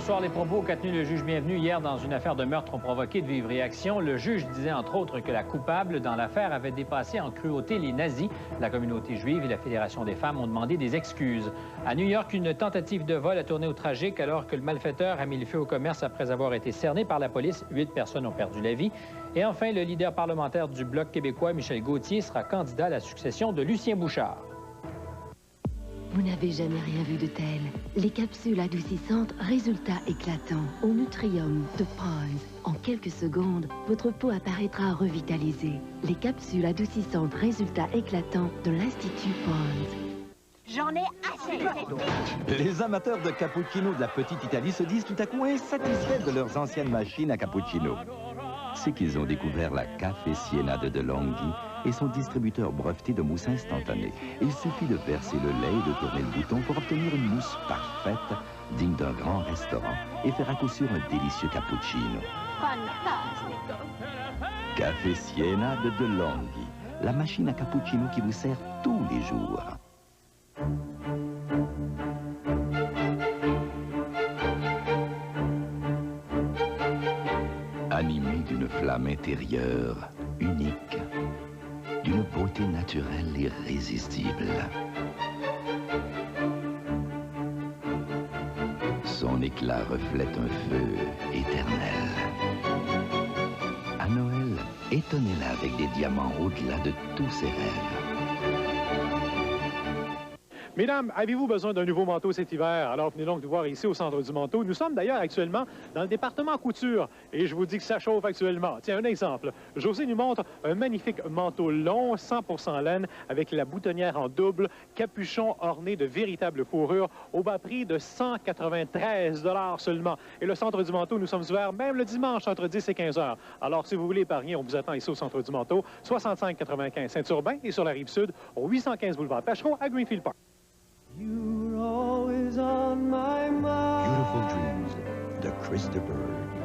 Bonsoir. Les propos qu'a tenus le juge Bienvenu hier dans une affaire de meurtre ont provoqué de vives réactions. Le juge disait entre autres que la coupable dans l'affaire avait dépassé en cruauté les nazis. La communauté juive et la Fédération des femmes ont demandé des excuses. À New York, une tentative de vol a tourné au tragique alors que le malfaiteur a mis le feu au commerce après avoir été cerné par la police. 8 personnes ont perdu la vie. Et enfin, le leader parlementaire du Bloc québécois, Michel Gauthier, sera candidat à la succession de Lucien Bouchard. Vous n'avez jamais rien vu de tel. Les capsules adoucissantes, résultat éclatant, au Nutrium de Pond's. En quelques secondes, votre peau apparaîtra revitalisée. Les capsules adoucissantes, résultat éclatant de l'Institut Pond's. J'en ai assez. Les amateurs de cappuccino de la petite Italie se disent tout à coup insatisfaits de leurs anciennes machines à cappuccino. C'est qu'ils ont découvert la Café Siena de DeLonghi et son distributeur breveté de mousse instantanée. Il suffit de verser le lait et de tourner le bouton pour obtenir une mousse parfaite, digne d'un grand restaurant, et faire à coup sûr un délicieux cappuccino. Fantastico. Café Siena de DeLonghi, la machine à cappuccino qui vous sert tous les jours. Animé d'une flamme intérieure unique, d'une beauté naturelle irrésistible. Son éclat reflète un feu éternel. À Noël, étonnez-la avec des diamants au-delà de tous ses rêves. Mesdames, avez-vous besoin d'un nouveau manteau cet hiver? Alors venez donc nous voir ici au Centre du Manteau. Nous sommes d'ailleurs actuellement dans le département couture et je vous dis que ça chauffe actuellement. Tiens, un exemple. José nous montre un magnifique manteau long, 100% laine, avec la boutonnière en double, capuchon orné de véritables fourrures au bas prix de 193 $ seulement. Et le Centre du Manteau, nous sommes ouverts même le dimanche entre 10 et 15 heures. Alors si vous voulez épargner, on vous attend ici au Centre du Manteau, 6595 Saint-Urbain et sur la Rive-Sud, au 815 boulevard Tachereau à Greenfield Park. You're always on my mind. Beautiful Dreams de Chris de Burgh.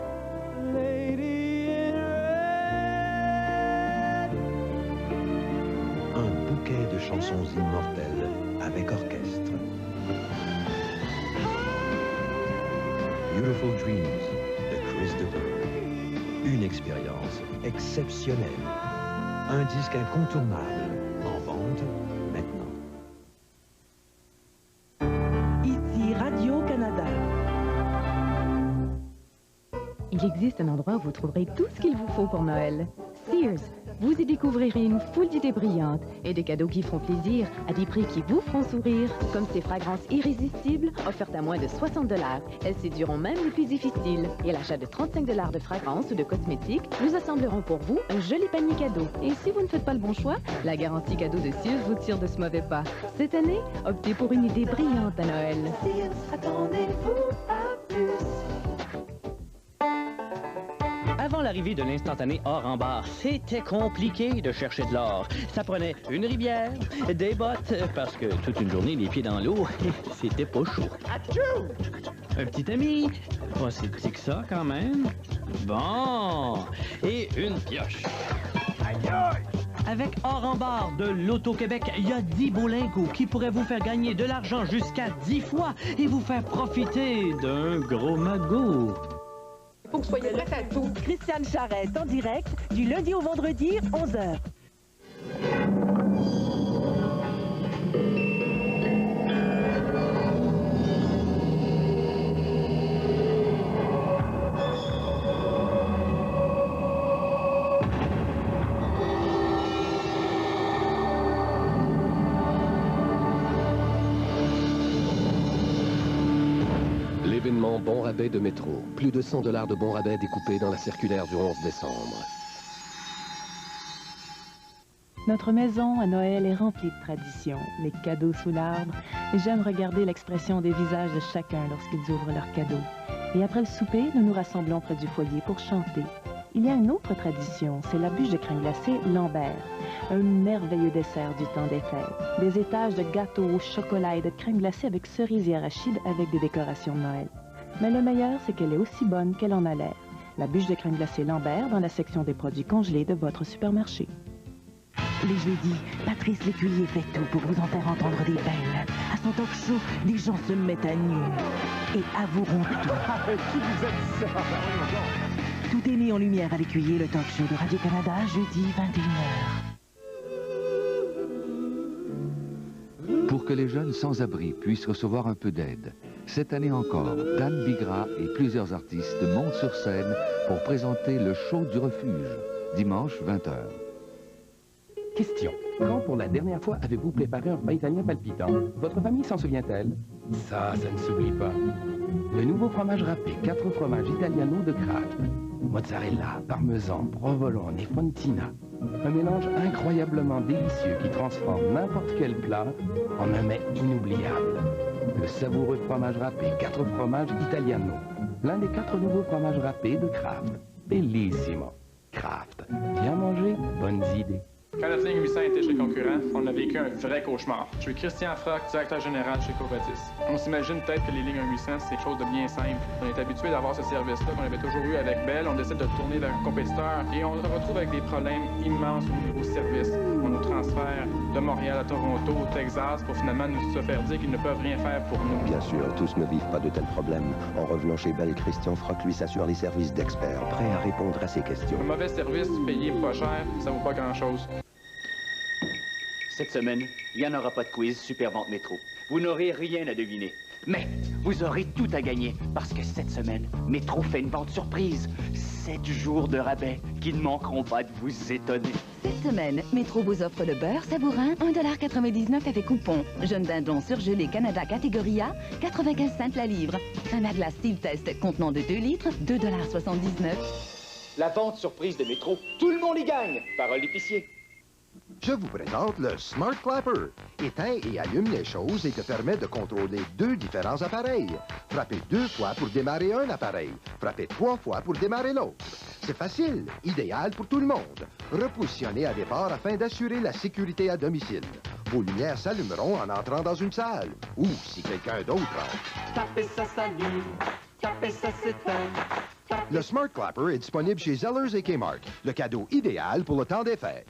Lady in red. Un bouquet de chansons immortelles avec orchestre. Beautiful Dreams de Chris de Burgh. Une expérience exceptionnelle. Un disque incontournable en vente maintenant. Radio-Canada. Il existe un endroit où vous trouverez tout ce qu'il vous faut pour Noël. Sears. Vous y découvrirez une foule d'idées brillantes et des cadeaux qui feront plaisir à des prix qui vous feront sourire, comme ces fragrances irrésistibles offertes à moins de 60 $. Elles séduiront même les plus difficiles. Et à l'achat de 35 $ de fragrances ou de cosmétiques, nous assemblerons pour vous un joli panier cadeau. Et si vous ne faites pas le bon choix, la garantie cadeau de Sears vous tire de ce mauvais pas. Cette année, optez pour une idée brillante à Noël. Sears, attendez-vous à plus. Avant l'arrivée de l'instantané or en barre, c'était compliqué de chercher de l'or. Ça prenait une rivière, des bottes, parce que toute une journée, les pieds dans l'eau, c'était pas chaud. Un petit ami, pas si petit que ça quand même. Bon, et une pioche. Avec Or en barre de l'Auto-Québec, il y a 10 beaux lingots qui pourraient vous faire gagner de l'argent jusqu'à 10 fois et vous faire profiter d'un gros magot. Faut que vous soyez prête à tout. Christiane Charrette en direct du lundi au vendredi, 11h. L'événement Bon Rabais de métro. Plus de 100 $ de bons rabais découpés dans la circulaire du 11 décembre. Notre maison à Noël est remplie de traditions, les cadeaux sous l'arbre, et j'aime regarder l'expression des visages de chacun lorsqu'ils ouvrent leurs cadeaux. Et après le souper, nous nous rassemblons près du foyer pour chanter. Il y a une autre tradition, c'est la bûche de crème glacée Lambert, un merveilleux dessert du temps des fêtes. Des étages de gâteaux au chocolat et de crème glacée avec cerises et arachides avec des décorations de Noël. Mais le meilleur, c'est qu'elle est aussi bonne qu'elle en a l'air. La bûche de crème glacée Lambert dans la section des produits congelés de votre supermarché. Les jeudis, Patrice Lécuyer fait tout pour vous en faire entendre des belles. À son talk show, des gens se mettent à nu et avoueront tout. Qui vous a dit ça? Tout est mis en lumière à l'écuyer, le talk show de Radio-Canada, jeudi 21h. Pour que les jeunes sans-abri puissent recevoir un peu d'aide, cette année encore, Dan Bigra et plusieurs artistes montent sur scène pour présenter le show du refuge, dimanche 20h. Question. Quand pour la dernière fois avez-vous préparé un repas italien palpitant? Votre famille s'en souvient-elle? Ça ne s'oublie pas. Le nouveau fromage râpé, 4 fromages italiano de Kraft. Mozzarella, parmesan, provolone et fontina. Un mélange incroyablement délicieux qui transforme n'importe quel plat en un mets inoubliable. Le savoureux fromage râpé, 4 fromages italiano. L'un des 4 nouveaux fromages râpés de Kraft. Bellissimo. Kraft. Bien manger, bonnes idées. Quand notre ligne 800 était chez concurrent, on a vécu un vrai cauchemar. Je suis Christian Froc, directeur général chez Covatis. On s'imagine peut-être que les lignes 800, c'est quelque chose de bien simple. On est habitué d'avoir ce service-là qu'on avait toujours eu avec Bell. On décide de tourner vers un compétiteur et on se retrouve avec des problèmes immenses au niveau service. On nous transfère de Montréal à Toronto, au Texas, pour finalement nous se faire dire qu'ils ne peuvent rien faire pour nous. Bien sûr, tous ne vivent pas de tels problèmes. En revenant chez Bell, Christian Froc lui s'assure les services d'experts, prêts à répondre à ses questions. Un mauvais service, payé pas cher, ça vaut pas grand-chose. Cette semaine, il n'y en aura pas de quiz Super Vente Métro. Vous n'aurez rien à deviner. Mais vous aurez tout à gagner parce que cette semaine, Métro fait une vente surprise. 7 jours de rabais qui ne manqueront pas de vous étonner. Cette semaine, Métro vous offre le beurre savourin, 1,99 $ avec coupon. Jaune dindon surgelé Canada catégorie A, 95 cents la livre. Un à glace Steve Test contenant de 2 litres, 2,79 $. La vente surprise de Métro, tout le monde y gagne. Parole d'épicier. Je vous présente le Smart Clapper. Éteint et allume les choses et te permet de contrôler 2 différents appareils. Frappez 2 fois pour démarrer un appareil. Frappez 3 fois pour démarrer l'autre. C'est facile, idéal pour tout le monde. Repositionné à départ afin d'assurer la sécurité à domicile. Vos lumières s'allumeront en entrant dans une salle. Ou si quelqu'un d'autre entre. Tapez ça s'allume, tapez ça s'éteint. Le Smart Clapper est disponible chez Zellers et Kmart. Le cadeau idéal pour le temps des fêtes.